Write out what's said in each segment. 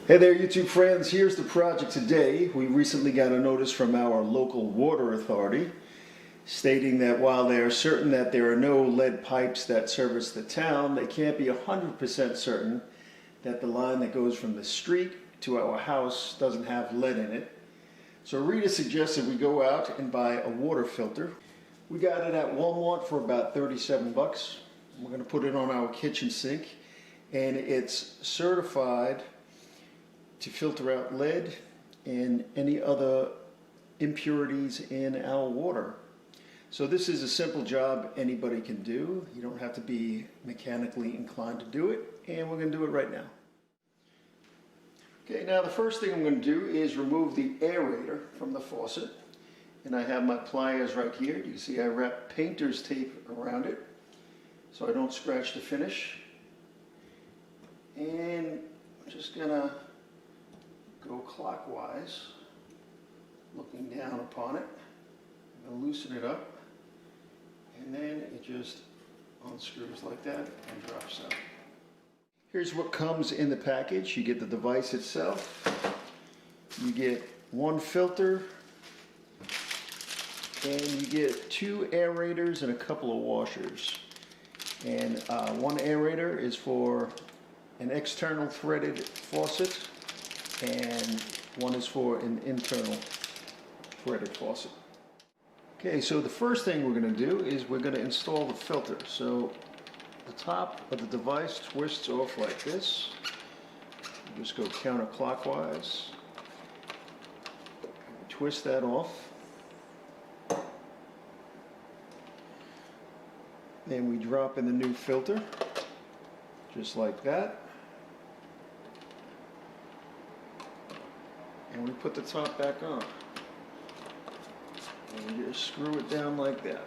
Hey there, YouTube friends. Here's the project today. We recently got a notice from our local water authority stating that while they are certain that there are no lead pipes that service the town, they can't be 100% certain that the line that goes from the street to our house doesn't have lead in it. So Rita suggested we go out and buy a water filter. We got it at Walmart for about 37 bucks. We're going to put it on our kitchen sink, and it's certified to filter out lead and any other impurities in our water. So this is a simple job anybody can do. You don't have to be mechanically inclined to do it, and we're going to do it right now. Okay, now the first thing I'm going to do is remove the aerator from the faucet, and I have my pliers right here. You can see I wrap painter's tape around it so I don't scratch the finish, and I'm just going to go clockwise, looking down upon it. I'm going to loosen it up, and then it just unscrews like that and drops out. Here's what comes in the package. You get the device itself, you get one filter, and you get two aerators and a couple of washers. And one aerator is for an external threaded faucet, and one is for an internal threaded faucet. Okay, so the first thing we're going to do is we're going to install the filter. So the top of the device twists off like this. You just go counterclockwise. Twist that off. Then we drop in the new filter, just like that. And we put the top back on. And we just screw it down like that.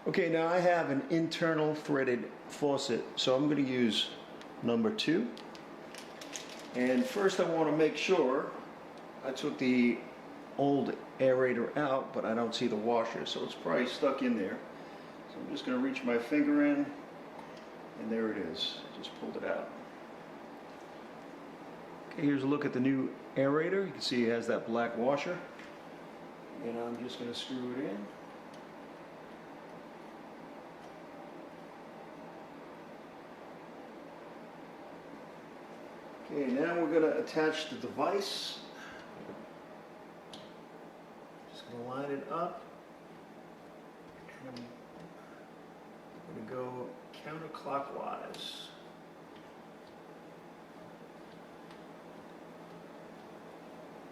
Okay, now I have an internal threaded faucet, so I'm going to use number 2. And first I want to make sure, I took the old aerator out, but I don't see the washer, so it's probably stuck in there. So I'm just going to reach my finger in, and there it is. Just pulled it out. Okay, here's a look at the new aerator. You can see it has that black washer, and I'm just going to screw it in. Okay, now we're going to attach the device. Just going to line it up, and I'm going to go counterclockwise.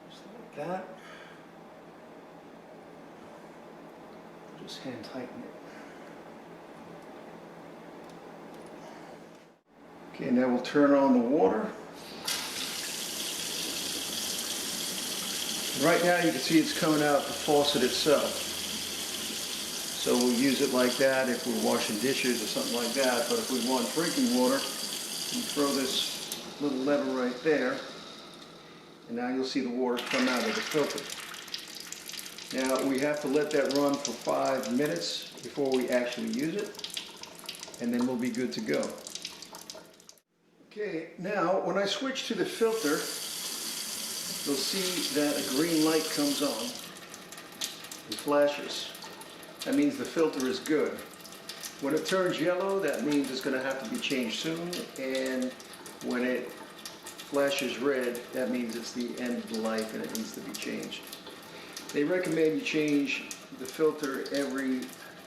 Just like that. Just hand tighten it. Okay, now we'll turn on the water. Right now you can see it's coming out the faucet itself. So we'll use it like that if we're washing dishes or something like that. But if we want drinking water, you throw this little lever right there, and now you'll see the water come out of the filter. Now we have to let that run for 5 minutes before we actually use it, and then we'll be good to go. Okay, now when I switch to the filter, you'll see that a green light comes on. It flashes. That means the filter is good. When it turns yellow, that means it's going to have to be changed soon, and when it flashes red, that means it's the end of the life and it needs to be changed. They recommend you change the filter every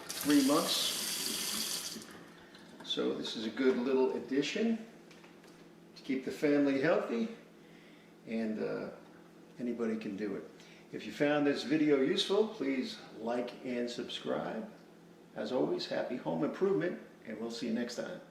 3 months. So this is a good little addition to keep the family healthy, and anybody can do it. If you found this video useful, please like and subscribe. As always, happy home improvement, and we'll see you next time.